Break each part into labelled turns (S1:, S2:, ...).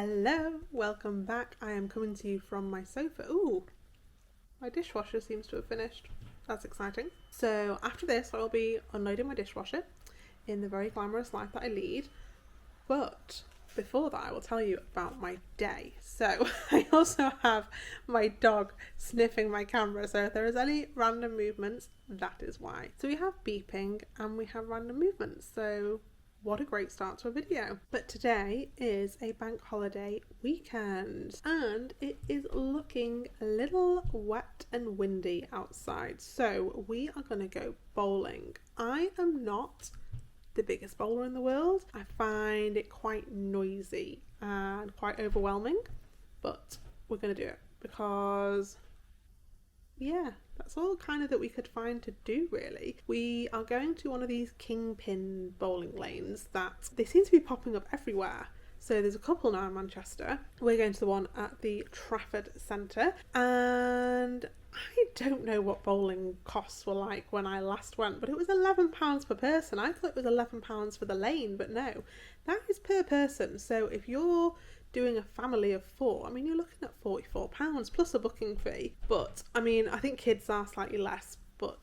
S1: Hello, welcome back. I am coming to you from my sofa. Ooh, my dishwasher seems to have finished. That's exciting. So after this, I will be unloading my dishwasher in the very glamorous life that I lead. But before that, I will tell you about my day. So I also have my dog sniffing my camera. So if there is any random movements, that is why. So we have beeping and we have random movements. So what a great start to a video. But today is a bank holiday weekend and it is looking a little wet and windy outside. So we are going to go bowling. I am not the biggest bowler in the world. I find it quite noisy and quite overwhelming, but we're going to do it because yeah, that's all kind of that we could find to do really. We are going to one of these kingpin bowling lanes that they seem to be popping up everywhere. So there's a couple now in Manchester. We're going to the one at the Trafford Centre, and I don't know what bowling costs were like when I last went, but it was £11 per person. I thought it was £11 for the lane, but no, that is per person. So if you're doing a family of 4, I mean, you're looking at £44 plus a booking fee. But I mean, I think kids are slightly less, but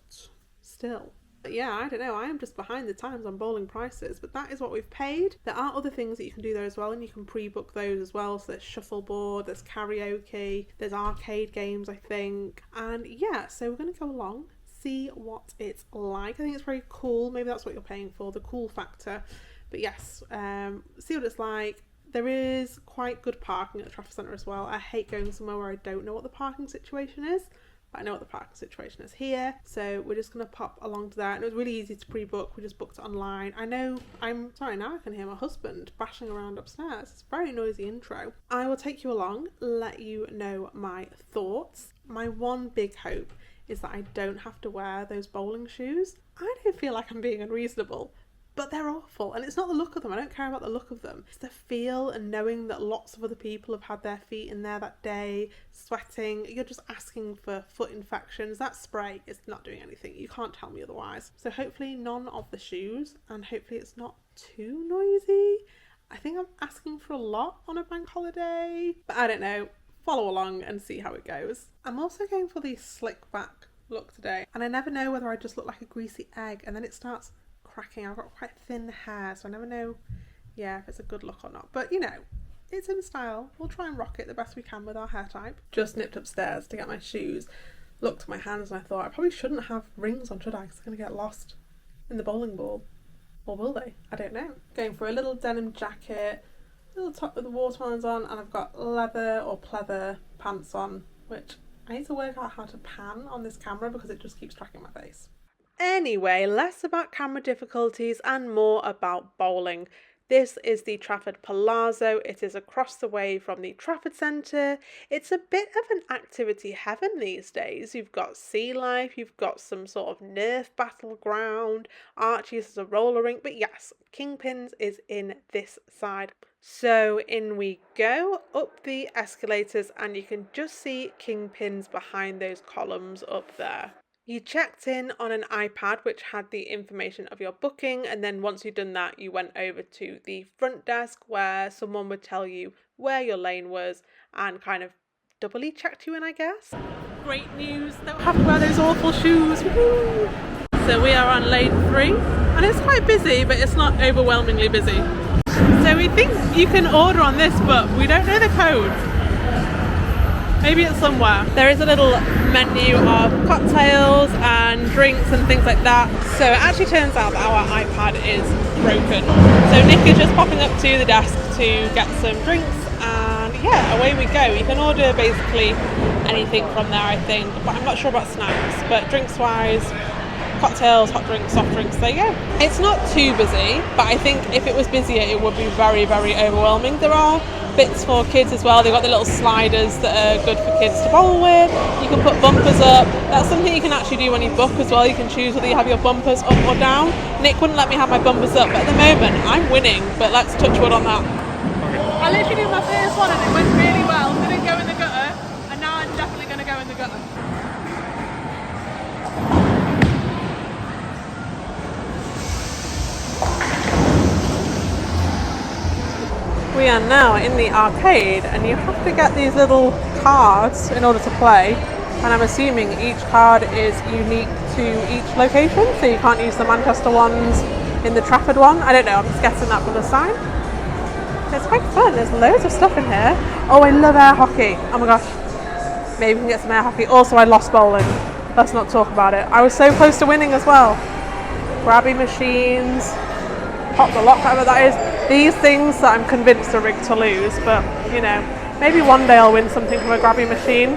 S1: still. But yeah, I don't know, I am just behind the times on bowling prices, but that is what we've paid. There are other things that you can do there as well, and you can pre-book those as well. So there's shuffleboard, there's karaoke, there's arcade games, I think. And yeah, so we're going to go along, see what it's like. I think it's very cool. Maybe that's what you're paying for, the cool factor. But yes, see what it's like. There is quite good parking at the Trafford Centre as well. I hate going somewhere where I don't know what the parking situation is, but I know what the parking situation is here. So we're just going to pop along to that. And it was really easy to pre-book. We just booked it online. I know, I'm sorry, now I can hear my husband bashing around upstairs. It's a very noisy intro. I will take you along, let you know my thoughts. My one big hope is that I don't have to wear those bowling shoes. I don't feel like I'm being unreasonable, but they're awful, and it's not the look of them. I don't care about the look of them. It's the feel and knowing that lots of other people have had their feet in there that day, sweating. You're just asking for foot infections. That spray is not doing anything. You can't tell me otherwise. So hopefully none of the shoes, and hopefully it's not too noisy. I think I'm asking for a lot on a bank holiday, but I don't know. Follow along and see how it goes. I'm also going for the slick back look today, and I never know whether I just look like a greasy egg and then it starts cracking. I've got quite thin hair, so I never know if it's a good look or not, but you know, it's in style. We'll try and rock it the best we can with our hair type. Just nipped upstairs to get my shoes, looked at my hands, and I thought I probably shouldn't have rings on, should I, because they're going to get lost in the bowling ball, or will they? I don't know. Going for a little denim jacket, little top with the watermelons on, and I've got leather or pleather pants on, which I need to work out how to pan on this camera because it just keeps tracking my face. Anyway, less about camera difficulties and more about bowling. This is the Trafford Palazzo. It is across the way from the Trafford Centre. It's a bit of an activity heaven these days. You've got sea life, you've got some sort of Nerf battleground, Archie's as a roller rink, but yes, Kingpins is in this side. So in we go, up the escalators, and you can just see Kingpins behind those columns up there. You checked in on an iPad which had the information of your booking, and then once you'd done that you went over to the front desk where someone would tell you where your lane was and kind of doubly checked you in, I guess. Great news, don't have to wear those awful shoes. Woo-hoo! So we are on lane 3 and it's quite busy, but it's not overwhelmingly busy. So we think you can order on this, but we don't know the code. Maybe it's somewhere. There is a little menu of cocktails and drinks and things like that. So it actually turns out that our iPad is broken. So Nick is just popping up to the desk to get some drinks, and yeah, away we go. You can order basically anything from there, I think, but I'm not sure about snacks. But drinks wise, cocktails, hot drinks, soft drinks, there you go. It's not too busy, but I think if it was busier it would be very, very overwhelming. There are bits for kids as well. They've got the little sliders that are good for kids to bowl with. You can put bumpers up. That's something you can actually do when you book as well. You can choose whether you have your bumpers up or down. Nick wouldn't let me have my bumpers up, but at the moment I'm winning, but let's touch wood on that. I literally did my first one and it went really well. Didn't go in the gutter, and now I'm definitely going to go in the gutter. We are now in the arcade, and you have to get these little cards in order to play, and I'm assuming each card is unique to each location, so you can't use the Manchester ones in the Trafford one. I don't know, I'm just guessing that from the sign. It's quite fun, there's loads of stuff in here. Oh, I love air hockey. Oh my gosh, maybe we can get some air hockey. Also, I lost bowling. Let's not talk about it. I was so close to winning as well. Grabby machines, pop the lock, whatever that is. These things that I'm convinced are rigged to lose, but you know, maybe one day I'll win something from a grabby machine.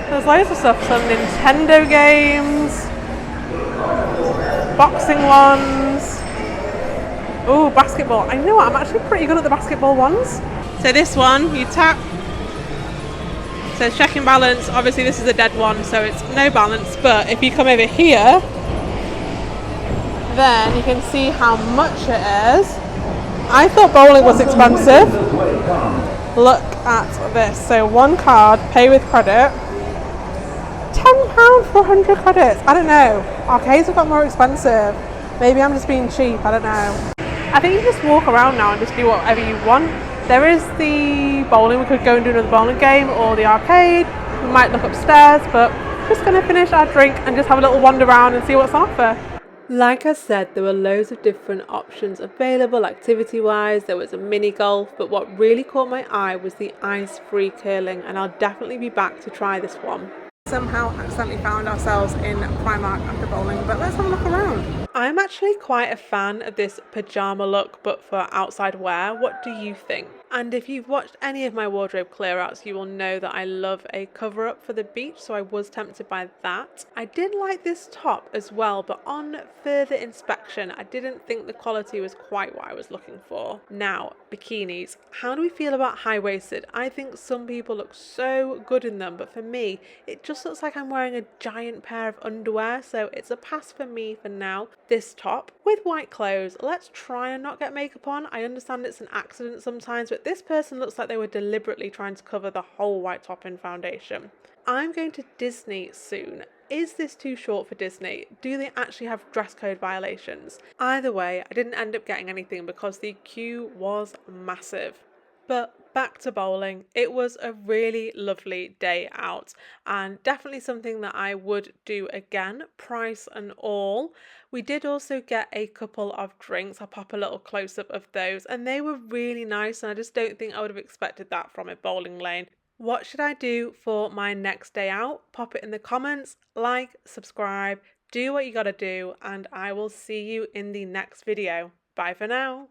S1: There's loads of stuff, some Nintendo games, boxing ones. Oh, basketball. I know what, I'm actually pretty good at the basketball ones. So this one, you tap. It says checking balance. Obviously this is a dead one, so it's no balance. But if you come over here, then you can see how much it is. I thought bowling was expensive. Look at this. So one card, pay with credit. £10 for 100 credits. I don't know. Arcades have got more expensive. Maybe I'm just being cheap. I don't know. I think you just walk around now and just do whatever you want. There is the bowling. We could go and do another bowling game, or the arcade. We might look upstairs, but just going to finish our drink and just have a little wander around and see what's on offer. Like I said, there were loads of different options available activity-wise. There was a mini golf, but what really caught my eye was the ice-free curling, and I'll definitely be back to try this one. Somehow accidentally found ourselves in Primark after bowling, but let's have a look around. I'm actually quite a fan of this pyjama look, but for outside wear. What do you think? And if you've watched any of my wardrobe clear outs, you will know that I love a cover up for the beach, so I was tempted by that. I did like this top as well, but on further inspection, I didn't think the quality was quite what I was looking for. Now, bikinis. How do we feel about high-waisted? I think some people look so good in them, but for me, it just looks like I'm wearing a giant pair of underwear, so it's a pass for me for now. This top with white clothes. Let's try and not get makeup on. I understand it's an accident sometimes, but this person looks like they were deliberately trying to cover the whole white top in foundation. I'm going to Disney soon. Is this too short for Disney? Do they actually have dress code violations? Either way, I didn't end up getting anything because the queue was massive. But back to bowling. It was a really lovely day out, and definitely something that I would do again, price and all. We did also get a couple of drinks. I'll pop a little close-up of those, and they were really nice, and I just don't think I would have expected that from a bowling lane. What should I do for my next day out? Pop it in the comments, like, subscribe, do what you gotta do, and I will see you in the next video. Bye for now.